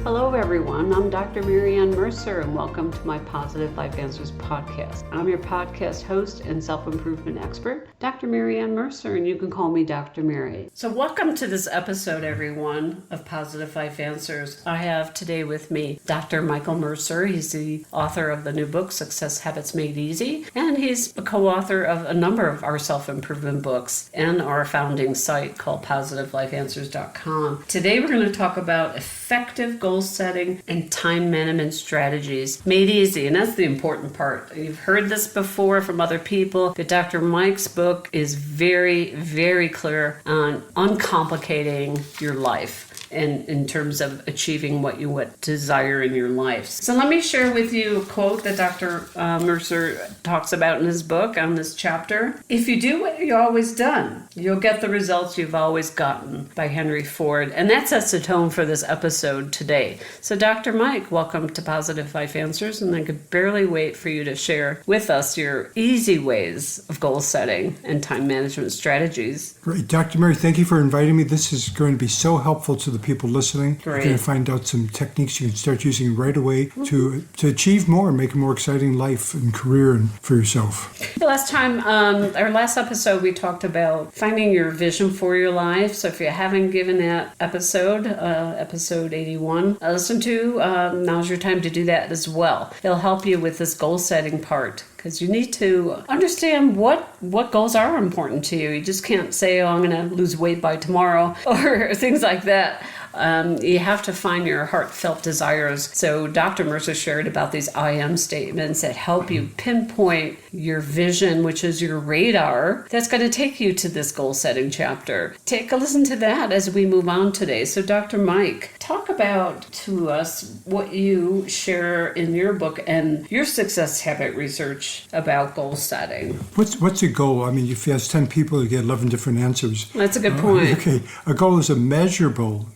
Hello everyone, I'm Dr. Marianne Mercer and welcome to my Positive Life Answers podcast. I'm your podcast host and self-improvement expert, Dr. Marianne Mercer, and you can call me Dr. Mary. So welcome to this episode, everyone, of Positive Life Answers. I have today with me Dr. Michael Mercer. He's the author of the new book, Success Habits Made Easy, and he's a co-author of a number of our self-improvement books and our founding site called PositiveLifeAnswers.com. Today we're going to talk about effective goal setting and time management strategies made easy, and that's the important part. You've heard this before from other people, but Dr. Mike's book is very, very clear on uncomplicating your life and in terms of achieving what you would desire in your life. So let me share with you a quote that Dr. Mercer talks about in his book on this chapter. If you do what you've always done, you'll get the results you've always gotten, by Henry Ford. And that sets the tone for this episode today. So Dr. Mike, welcome to Positive Life Answers, and I could barely wait for you to share with us your easy ways of goal setting and time management strategies. Great. Dr. Mary, thank you for inviting me. This is going to be so helpful to the people listening. Great. You're going to find out some techniques you can start using right away to achieve more and make a more exciting life and career and for yourself. The last time, our last episode, we talked about finding your vision for your life. So if you haven't given that episode, episode 81, listen to, now's your time to do that as well. It'll help you with this goal setting part, because you need to understand what goals are important to you. You just can't say, oh, I'm going to lose weight by tomorrow or things like that. You have to find your heartfelt desires. So Dr. Mercer shared about these I am statements that help you pinpoint your vision, which is your radar, that's going to take you to this goal setting chapter. Take a listen to that as we move on today. So Dr. Mike, talk about to us what you share in your book and your success habit research about goal setting. What's a goal? I mean, if you ask 10 people, you get 11 different answers. That's a good point. Okay, a goal is a measurable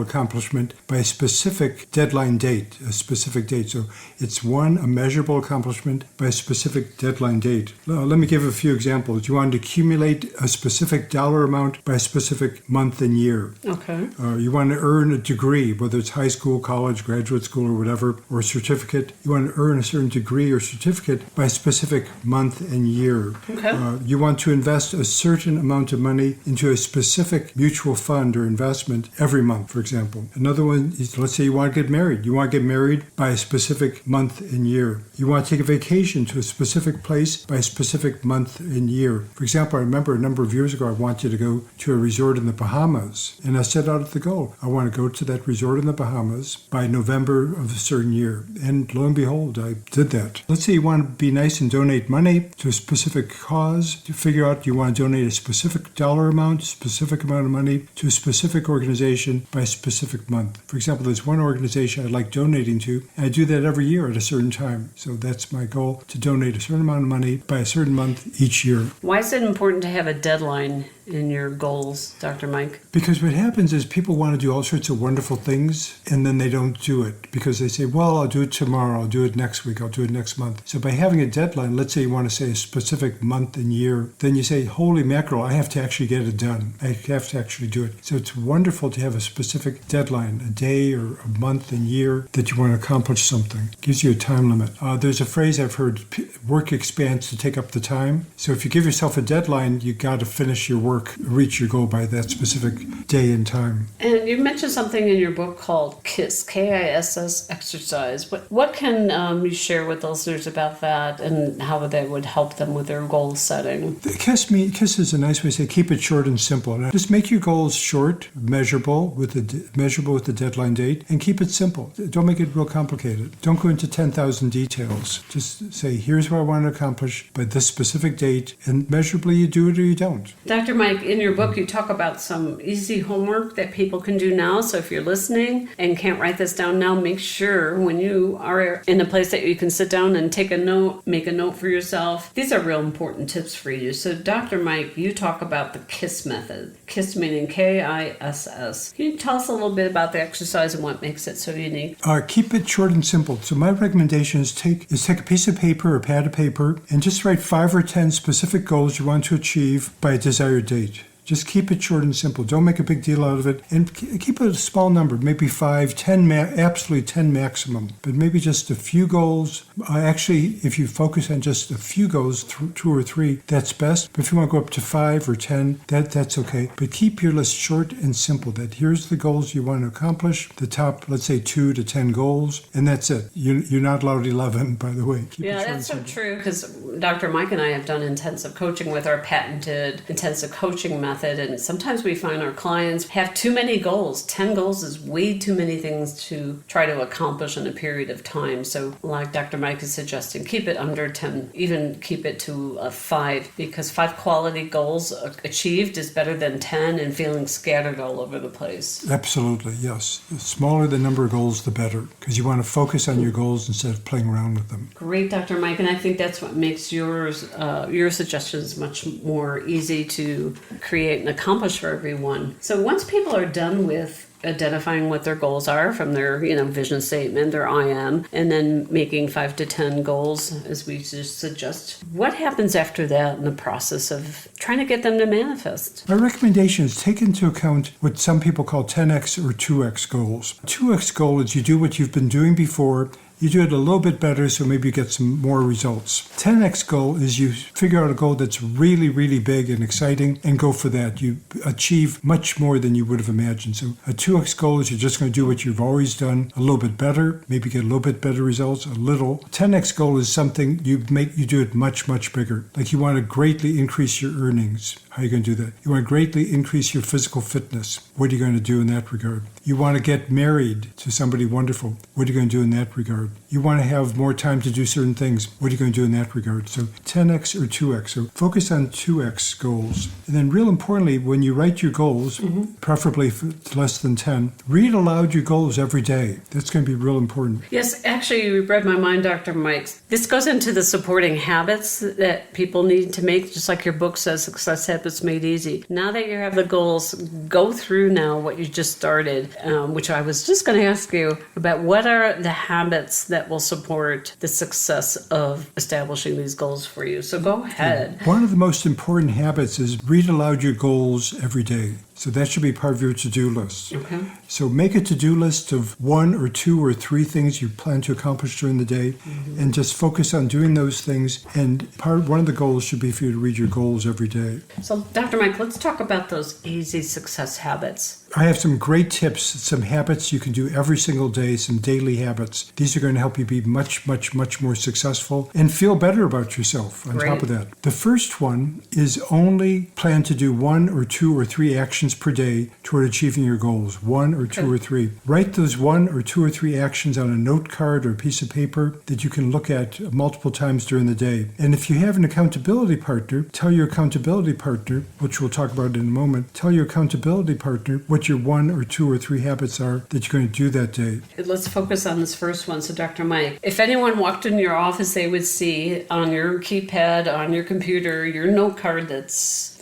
accomplishment by a specific deadline date, a specific date. So it's a measurable accomplishment by a specific deadline date. Let me give a few examples. You want to accumulate a specific dollar amount by a specific month and year. Okay. You want to earn a degree, whether it's high school, college, graduate school, or whatever, or a certificate. You want to earn a certain degree or certificate by a specific month and year. Okay. You want to invest a certain amount of money into a specific mutual fund or investment every month, for example. Another one is, let's say you want to get married. You want to get married by a specific month and year. You want to take a vacation to a specific place by a specific month and year. For example, I remember a number of years ago, I wanted to go to a resort in the Bahamas, and I set out the goal. I want to go to that resort in the Bahamas by November of a certain year. And lo and behold, I did that. Let's say you want to be nice and donate money to a specific cause. To figure out you want to donate a specific dollar amount, specific amount of money to a specific organization by a specific month. For example, there's one organization I like donating to, and I do that every year at a certain time. So that's my goal, to donate a certain amount of money by a certain month each year. Why is it important to have a deadline in your goals, Dr. Mike? Because what happens is people want to do all sorts of wonderful things, and then they don't do it because they say, well, I'll do it tomorrow, I'll do it next week, I'll do it next month. So by having a deadline, let's say you want to say a specific month and year, then you say, holy mackerel, I have to actually get it done. I have to actually do it. So it's wonderful to have a specific deadline, a day or a month and year that you want to accomplish something. It gives you a time limit. There's a phrase I've heard, work expands to take up the time. So if you give yourself a deadline, you got to finish your work, reach your goal by that specific day and time. And you mentioned something in your book called K.I.S.S, K-I.S.S exercise. What can you share with the listeners about that and how that would help them with their goal setting? KISS is a nice way to say keep it short and simple. Now, just make your goals short, measurable with the deadline date, and keep it simple. Don't make it real complicated. Don't go into 10,000 details. Just say, here's what I want to accomplish by this specific date, and measurably you do it or you don't. Dr. Mike, in your book, you talk about some easy homework that people can do now. So if you're listening and can't write this down now, make sure when you are in a place that you can sit down and take a note, make a note for yourself. These are real important tips for you. So Dr. Mike, you talk about the KISS method. KISS meaning K-I-S-S. Can you tell us a little bit about the exercise and what makes it so unique? Keep it short and simple. So my recommendation is take a piece of paper or pad of paper and just write 5 or 10 specific goals you want to achieve by a desired date. Just keep it short and simple. Don't make a big deal out of it. And keep it a small number, maybe 5, 10, absolutely 10 maximum. But maybe just a few goals. Actually, if you focus on just a few goals, 2 or 3, that's best. But if you want to go up to 5 or 10, that's okay. But keep your list short and simple. That here's the goals you want to accomplish. The top, let's say 2 to 10 goals, and that's it. You're not allowed 11, by the way. Yeah, that's so true, because Dr. Mike and I have done intensive coaching with our patented intensive coaching method, and sometimes we find our clients have too many goals. 10 goals is way too many things to try to accomplish in a period of time. So like Dr. Mike is suggesting, keep it under 10, even keep it to 5, because 5 quality goals achieved is better than 10 and feeling scattered all over the place. Absolutely, yes. The smaller the number of goals, the better, because you want to focus on your goals instead of playing around with them. Great, Dr. Mike, and I think that's what makes your suggestions much more easy to create and accomplish for everyone. So once people are done with identifying what their goals are from their vision statement, their IM, and then making 5 to 10 goals as we just suggest, what happens after that in the process of trying to get them to manifest? My recommendation is take into account what some people call 10x or 2x goals. 2x goal is you do what you've been doing before. You do it a little bit better, so maybe you get some more results. 10x goal is you figure out a goal that's really, really big and exciting and go for that. You achieve much more than you would have imagined. So a 2x goal is you're just going to do what you've always done a little bit better, maybe get a little bit better results, a little. 10x goal is something you do it much, much bigger. Like you want to greatly increase your earnings. How are you going to do that? You want to greatly increase your physical fitness. What are you going to do in that regard? You want to get married to somebody wonderful. What are you going to do in that regard? You want to have more time to do certain things. What are you going to do in that regard? So 10x or 2x. So focus on 2x goals. And then real importantly, when you write your goals, preferably less than 10, read aloud your goals every day. That's going to be real important. Yes, actually, you read my mind, Dr. Mike. This goes into the supporting habits that people need to make, just like your book says, Success Habits Made Easy. Now that you have the goals, go through now what you just started, which I was just going to ask you about. What are the habits that will support the success of establishing these goals for you? So go ahead. One of the most important habits is read aloud your goals every day. So that should be part of your to-do list. Okay. So make a to-do list of 1 or 2 or 3 things you plan to accomplish during the day, and just focus on doing those things. And one of the goals should be for you to read your goals every day. So, Dr. Mike, let's talk about those easy success habits. I have some great tips, some habits you can do every single day, some daily habits. These are going to help you be much, much, much more successful and feel better about yourself on top of that. The first one is only plan to do 1 or 2 or 3 actions per day toward achieving your goals. 1 or 2 or 3. Write those 1 or 2 or 3 actions on a note card or a piece of paper that you can look at multiple times during the day. And if you have an accountability partner, tell your accountability partner, which we'll talk about in a moment, tell your accountability partner what your 1 or 2 or 3 habits are that you're going to do that day. Let's focus on this first one. So, Dr. Mike, if anyone walked in your office, they would see on your keypad, on your computer, your note card that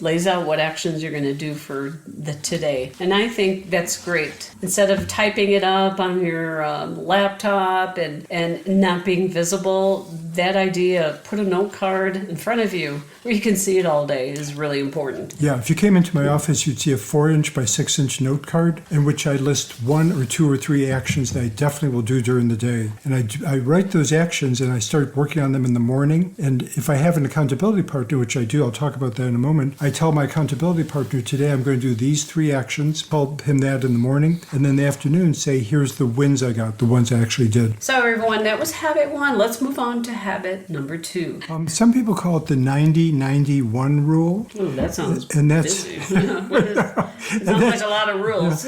lays out what actions you're going to do for the today. And I think that's great. Instead of typing it up on your laptop and not being visible, that idea, put a note card in front of you where you can see it all day is really important. Yeah, if you came into my office, you'd see a 4-inch by 6-inch note card in which I list 1 or 2 or 3 actions that I definitely will do during the day. And I write those actions and I start working on them in the morning. And if I have an accountability partner, which I do, I'll talk about that in a moment, I tell my accountability partner, today I'm going to do these 3 actions, tell him that in the morning, and then in the afternoon say, here's the wins I got, the ones I actually did. So everyone, that was habit 1. Let's move on to habit number 2. Some people call it the 90-91 rule. Ooh, that sounds busy. It sounds like a lot of rules.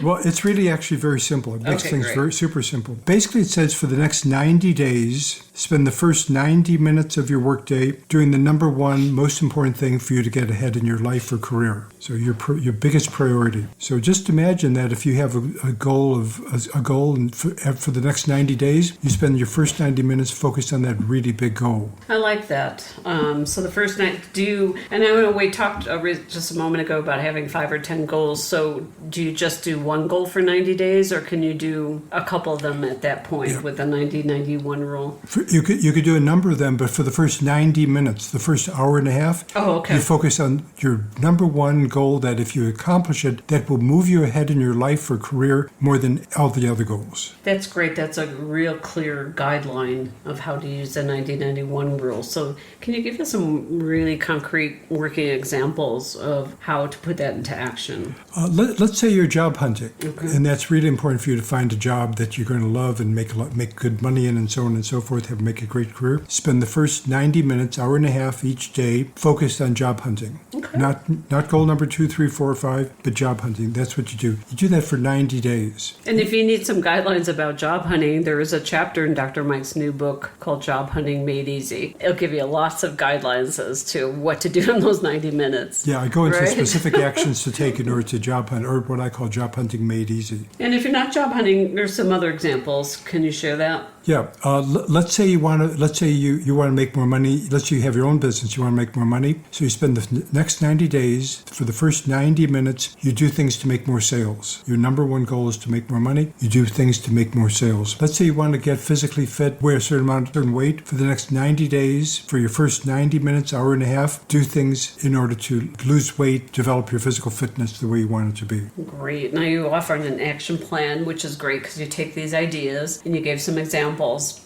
Well, it's really actually very simple. It makes things very super simple. Basically, it says for the next 90 days, spend the first 90 minutes of your workday doing the number 1 most important thing for you to get ahead in your life or career. So your biggest priority. So just imagine that if you have a goal and for the next 90 days, you spend your first 90 minutes focusing focus on that really big goal. I like that. So the first night, and I know we talked just a moment ago about having 5 or 10 goals. So do you just do one goal for 90 days, or can you do a couple of them at that point with the 90-91 rule? You could do a number of them, but for the first 90 minutes, the first hour and a half, you focus on your number one goal that if you accomplish it, that will move you ahead in your life or career more than all the other goals. That's great. That's a real clear guideline of how to use the 90-91 rule. So can you give us some really concrete working examples of how to put that into action? Let's say you're job hunting, and that's really important for you to find a job that you're going to love and make good money in, and so on and so forth, make a great career. Spend the first 90 minutes, hour and a half each day focused on job hunting. Not goal number 2, 3, 4, 5, but job hunting. That's what you do. You do that for 90 days. And if you need some guidelines about job hunting, there is a chapter in Dr. Mike's new book called Job Hunting Made Easy. It'll give you lots of guidelines as to what to do in those 90 minutes. Yeah, I go into specific actions to take in order to job hunt, or what I call job hunting made easy. And if you're not job hunting, there's some other examples. Can you share that? Yeah, let's say you want to make more money. Let's say you have your own business. You want to make more money. So you spend the next 90 days, for the first 90 minutes, you do things to make more sales. Your number one goal is to make more money. You do things to make more sales. Let's say you want to get physically fit, weigh a certain weight. For the next 90 days, for your first 90 minutes, hour and a half, do things in order to lose weight, develop your physical fitness the way you want it to be. Great. Now you offer an action plan, which is great because you take these ideas and you gave some examples.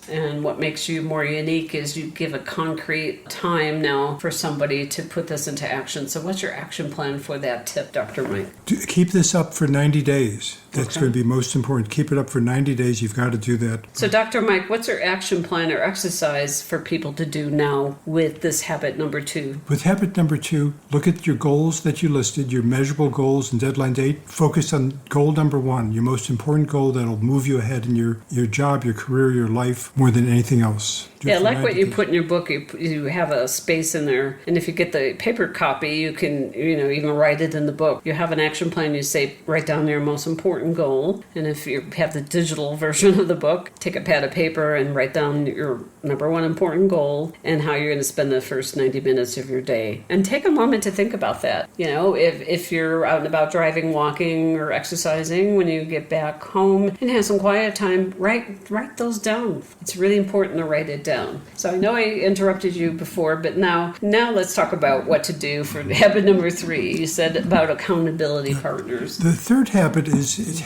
And what makes you more unique is you give a concrete time now for somebody to put this into action. So what's your action plan for that tip, Dr. Mike? Keep this up for 90 days. That's going to be most important. Keep it up for 90 days. You've got to do that. So Dr. Mike, what's your action plan or exercise for people to do now with this habit number 2? With habit number 2, look at your goals that you listed, your measurable goals and deadline date. Focus on goal number 1, your most important goal that'll move you ahead in your job, your career, your life, more than anything else. Yeah, like what you put in your book, you have a space in there. And if you get the paper copy, you can, even write it in the book. You have an action plan, you say, write down your most important goal. And if you have the digital version of the book, take a pad of paper and write down your number 1 important goal and how you're going to spend the first 90 minutes of your day. And take a moment to think about that. If you're out and about driving, walking, or exercising, when you get back home and have some quiet time, write those down. It's really important to write it down. So I know I interrupted you before, but now let's talk about what to do for habit number 3. You said about accountability partners. The third habit is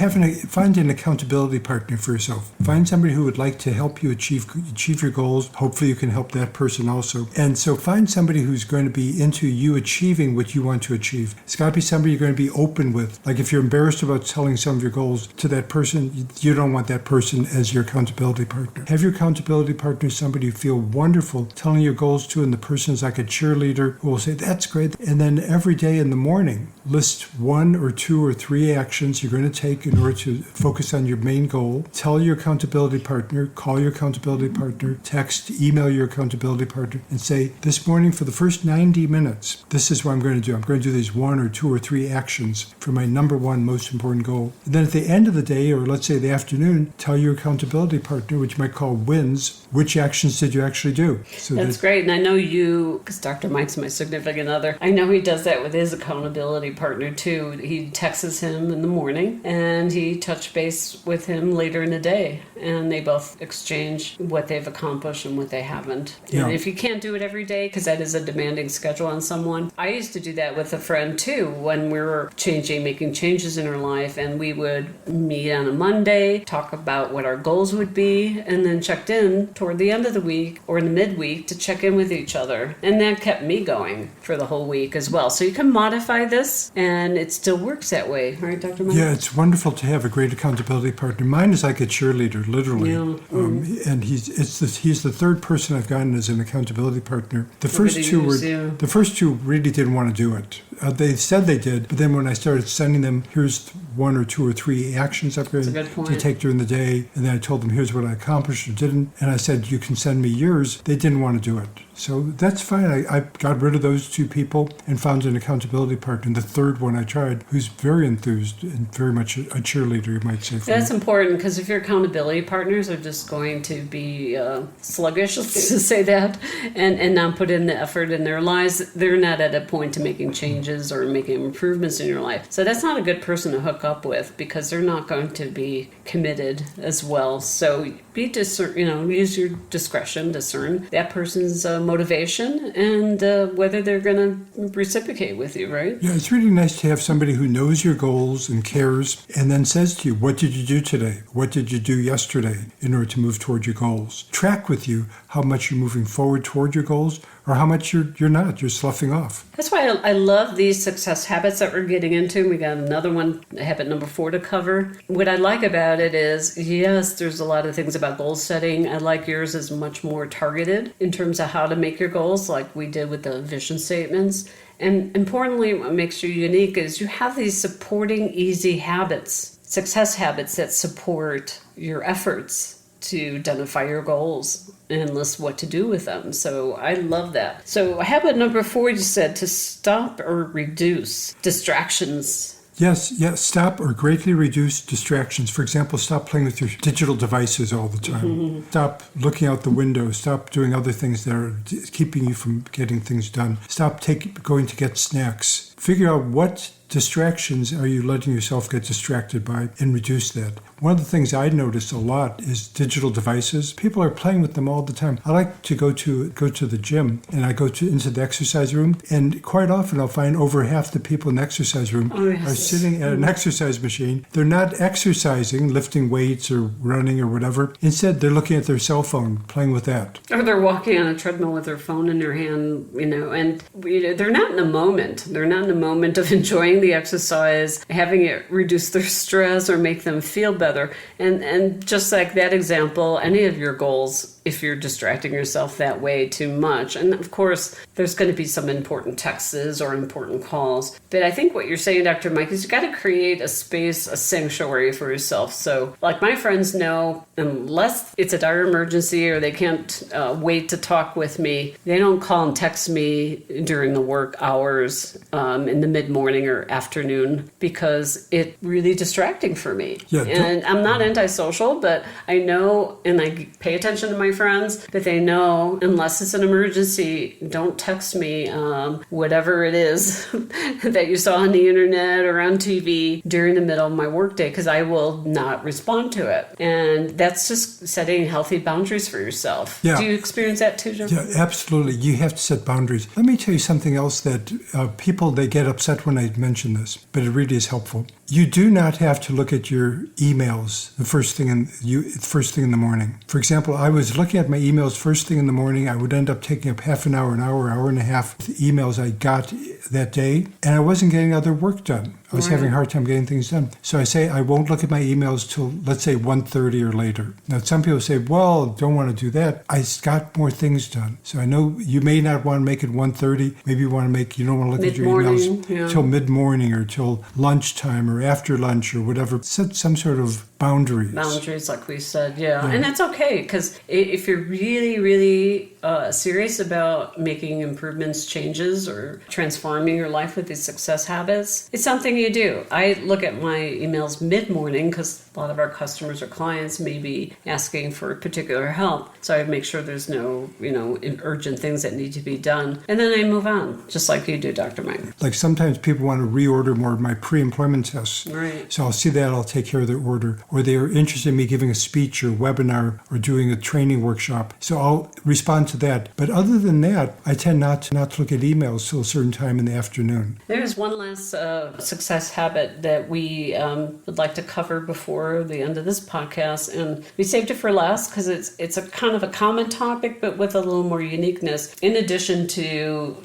find an accountability partner for yourself. Find somebody who would like to help you achieve your goals. Hopefully you can help that person also. And so find somebody who's going to be into you achieving what you want to achieve. It's got to be somebody you're going to be open with. Like if you're embarrassed about telling some of your goals to that person, you don't want that person as your accountability partner. Have your accountability partner somebody you feel wonderful telling your goals to, and the person's like a cheerleader who will say, that's great. And then every day in the morning, list 1 or 2 or 3 actions you're going to take in order to focus on your main goal. Tell your accountability partner, call your accountability partner, text, email your accountability partner, and say, this morning for the first 90 minutes, this is what I'm going to do. I'm going to do these 1 or 2 or 3 actions for my number 1 most important goal. And then at the end of the day, or let's say the afternoon, tell your accountability partner, which you might call wins, which actions did you actually do. So that's great. And I know because Dr. Mike's my significant other, I know he does that with his accountability partner too. He texts him in the morning and he touch base with him later in the day. And they both exchange what they've accomplished and what they haven't. Yeah. And if you can't do it every day, because that is a demanding schedule on someone. I used to do that with a friend too when we were making changes in our life, and we would meet on a Monday, talk about what our goals would be, and then checked in toward the end of the week or in the midweek to check in with each other. And that kept me going for the whole week as well. So you can modify this and it still works that way. Right, Dr. Mike? Yeah, it's wonderful to have a great accountability partner. Mine is like a cheerleader, literally. Yeah. And he's the third person I've gotten as an accountability partner. The first two really didn't want to do it. They said they did, but then when I started sending them, here's 1 or 2 or 3 actions I'm going to take during the day, and then I told them here's what I accomplished or didn't, and I said you can send me yours. They didn't want to do it. So that's fine. I got rid of those two people and found an accountability partner. And the third one I tried, who's very enthused and very much a cheerleader, you might say. That's important, because if your accountability partners are just going to be sluggish, let's just say that, and not put in the effort in their lives, they're not at a point to making changes or making improvements in your life. So that's not a good person to hook up with, because they're not going to be committed as well. So use your discretion, discern that person's motivation and whether they're going to reciprocate with you, right? Yeah, it's really nice to have somebody who knows your goals and cares and then says to you, what did you do today? What did you do yesterday in order to move toward your goals? Track with you how much you're moving forward toward your goals or how much you're not. You're sloughing off. That's why I love these success habits that we're getting into. We got another one, habit number 4 to cover. What I like about it is, yes, there's a lot of things about goal setting. I like yours is much more targeted in terms of how to make your goals, like we did with the vision statements. And importantly, what makes you unique is you have these supporting easy habits, success habits that support your efforts to identify your goals and list what to do with them. So I love that. So habit number 4, you said to stop or reduce distractions. Yes, stop or greatly reduce distractions. For example, stop playing with your digital devices all the time. Mm-hmm. Stop looking out the window. Stop doing other things that are keeping you from getting things done. Stop going to get snacks. Figure out what distractions are you letting yourself get distracted by and reduce that. One of the things I notice a lot is digital devices. People are playing with them all the time. I like to go to the gym and I go into the exercise room, and quite often I'll find over half the people in the exercise room are sitting at an exercise machine. They're not exercising, lifting weights or running or whatever. Instead, they're looking at their cell phone, playing with that. Or they're walking on a treadmill with their phone in their hand, and they're not in the moment. They're not in the moment of enjoying the exercise, having it reduce their stress or make them feel better. And just like that example, any of your goals, if you're distracting yourself that way too much, and of course there's going to be some important texts or important calls, but I think what you're saying, Dr. Mike, is you got to create a space, a sanctuary for yourself. So like my friends know, unless it's a dire emergency or they can't wait to talk with me, they don't call and text me during the work hours in the mid-morning or afternoon, because it's really distracting for me. Yeah, and I'm not antisocial, but I know, and I pay attention to my friends, but they know, unless it's an emergency, don't text me whatever it is that you saw on the internet or on TV during the middle of my workday, because I will not respond to it. And that's just setting healthy boundaries for yourself. Yeah. Do you experience that too, Jim? Yeah, absolutely. You have to set boundaries. Let me tell you something else that people, they get upset when I mention this, but it really is helpful. You do not have to look at your emails the first thing in the morning. For example, I was looking at my emails first thing in the morning. I would end up taking up half an hour, hour and a half with the emails I got that day, and I wasn't getting other work done. I was having a hard time getting things done. So I say I won't look at my emails till, let's say, 1:30 or later. Now, some people say, well, don't want to do that. I got more things done. So I know you may not want to make it 1:30. Maybe you don't want to look at your emails till mid-morning or till lunchtime or after lunch or whatever. Set some sort of boundaries. Boundaries, like we said, yeah. And that's okay, because if you're really, really serious about making improvements, changes, or transforming your life with these success habits, it's something you do. I look at my emails mid-morning because a lot of our customers or clients may be asking for particular help. So I make sure there's no, urgent things that need to be done. And then I move on, just like you do, Dr. Mike. Like sometimes people want to reorder more of my pre-employment tests. Right. So I'll see that, I'll take care of their order. Or they are interested in me giving a speech or webinar or doing a training workshop. So I'll respond to that. But other than that, I tend not to look at emails till a certain time in the afternoon. There's one last success habit that we would like to cover before the end of this podcast, and we saved it for last because it's a kind of a common topic, but with a little more uniqueness. In addition to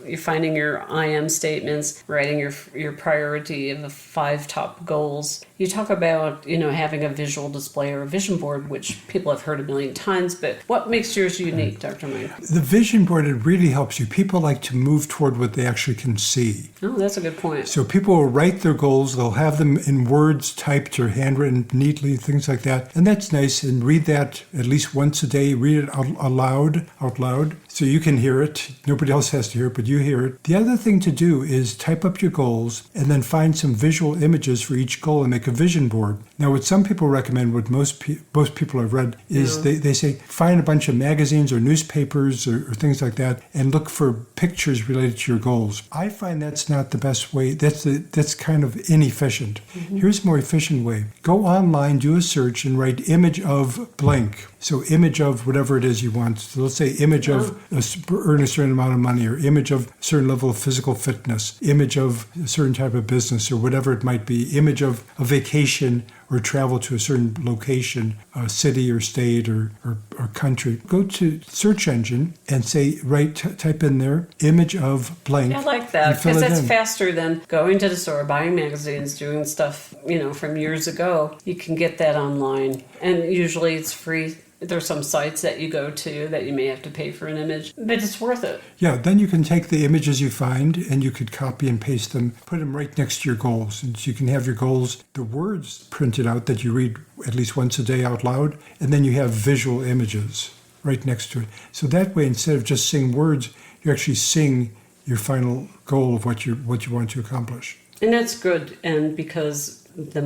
you finding your I am statements, writing your priority of the 5 top goals, you talk about having a a visual display or a vision board, which people have heard a million times, but what makes yours unique, Dr. Mike? The vision board, it really helps you. People like to move toward what they actually can see. Oh, that's a good point. So people will write their goals, they'll have them in words typed or handwritten neatly, things like that. And that's nice. And read that at least once a day. Read it out loud, so you can hear it. Nobody else has to hear it, but you hear it. The other thing to do is type up your goals and then find some visual images for each goal and make a vision board. Now, what some people recommend, what most people I've read, is they say find a bunch of magazines or newspapers or things like that and look for pictures related to your goals. I find that's not the best way. That's kind of inefficient. Mm-hmm. Here's a more efficient way. Go online, do a search, and write image of blank. So image of whatever it is you want. So let's say image of earn a certain amount of money, or image of a certain level of physical fitness, image of a certain type of business, or whatever it might be, image of a vacation or travel to a certain location, a city or state or country. Go to search engine and say, type in there, image of blank. I like that, because that's faster than going to the store, buying magazines, doing stuff, from years ago. You can get that online, and usually it's free. There's some sites that you go to that you may have to pay for an image, but it's worth it. Yeah, then you can take the images you find and you could copy and paste them, put them right next to your goals. And so you can have your goals, the words printed out that you read at least once a day out loud, and then you have visual images right next to it. So that way, instead of just seeing words, you actually sing your final goal of what you want to accomplish. And that's good, and because the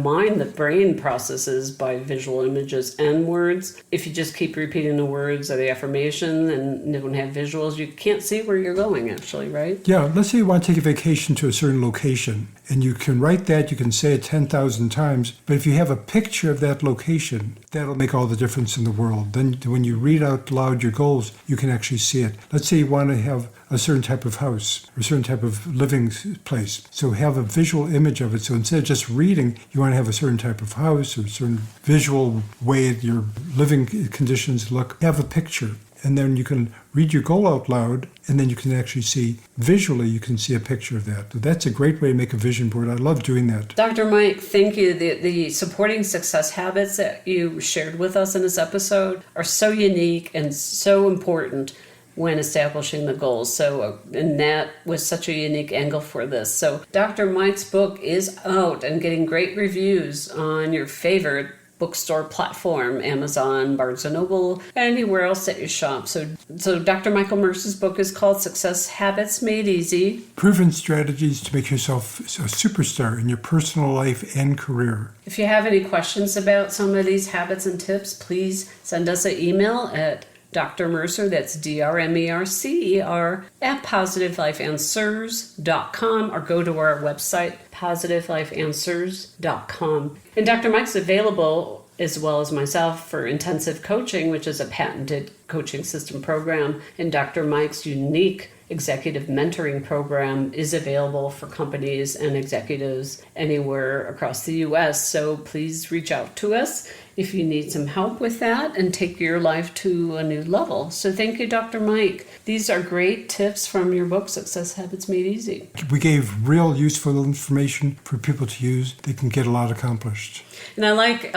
brain processes by visual images and words. If you just keep repeating the words or the affirmation and don't have visuals, you can't see where you're going, actually, right? Yeah, let's say you want to take a vacation to a certain location, and you can write that, you can say it 10,000 times, but if you have a picture of that location, that'll make all the difference in the world. Then when you read out loud your goals, you can actually see it. Let's say you want to have a certain type of house or a certain type of living place. So have a visual image of it. So instead of just reading, you want to have a certain type of house or a certain visual way that your living conditions look. Have a picture. And then you can read your goal out loud, and then you can actually see, visually, you can see a picture of that. So that's a great way to make a vision board. I love doing that. Dr. Mike, thank you. The supporting success habits that you shared with us in this episode are so unique and so important when establishing the goals. And that was such a unique angle for this. So Dr. Mike's book is out and getting great reviews on your favorite bookstore platform, Amazon, Barnes & Noble, anywhere else that you shop. So Dr. Michael Mercer's book is called Success Habits Made Easy. Proven strategies to make yourself a superstar in your personal life and career. If you have any questions about some of these habits and tips, please send us an email at Dr. Mercer, that's DrMercer, at PositiveLifeAnswers.com, or go to our website, PositiveLifeAnswers.com. And Dr. Mike's available, as well as myself, for intensive coaching, which is a patented coaching system program. And Dr. Mike's unique executive mentoring program is available for companies and executives anywhere across the U.S. So please reach out to us if you need some help with that and take your life to a new level. So thank you, Dr. Mike. These are great tips from your book, Success Habits Made Easy. We gave real useful information for people to use. They can get a lot accomplished. And I like,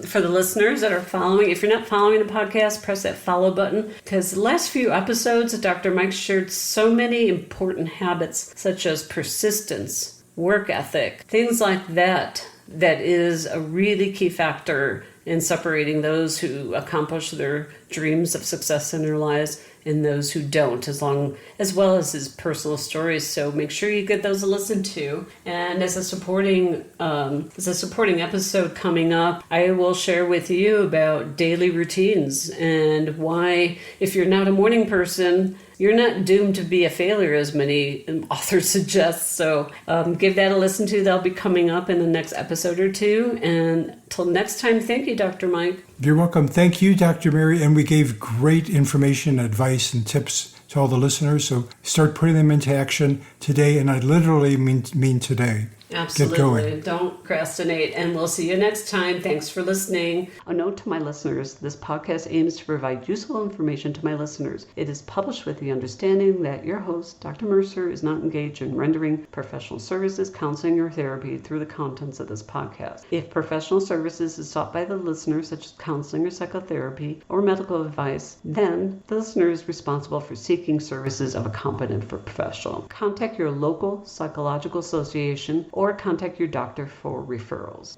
for the listeners that are following, if you're not following the podcast, press that follow button, because the last few episodes, Dr. Mike shared so many important habits, such as persistence, work ethic, things like that is a really key factor in separating those who accomplish their dreams of success in their lives and those who don't, as well as his personal stories. So make sure you get those to listen to. And as a supporting episode coming up, I will share with you about daily routines and why, if you're not a morning person, you're not doomed to be a failure, as many authors suggest. So give that a listen to. That'll be coming up in the next episode or two. And till next time, thank you, Dr. Mike. You're welcome. Thank you, Dr. Mary. And we gave great information, advice, and tips to all the listeners. So start putting them into action today. And I literally mean today. get going. Absolutely. Don't procrastinate. And we'll see you next time. Thanks for listening. A note to my listeners. This podcast aims to provide useful information to my listeners. It is published with the understanding that your host, Dr. Mercer, is not engaged in rendering professional services, counseling, or therapy through the contents of this podcast. If professional services is sought by the listener, such as counseling or psychotherapy or medical advice, then the listener is responsible for seeking services of a competent professional. Contact your local psychological association or contact your doctor for referrals.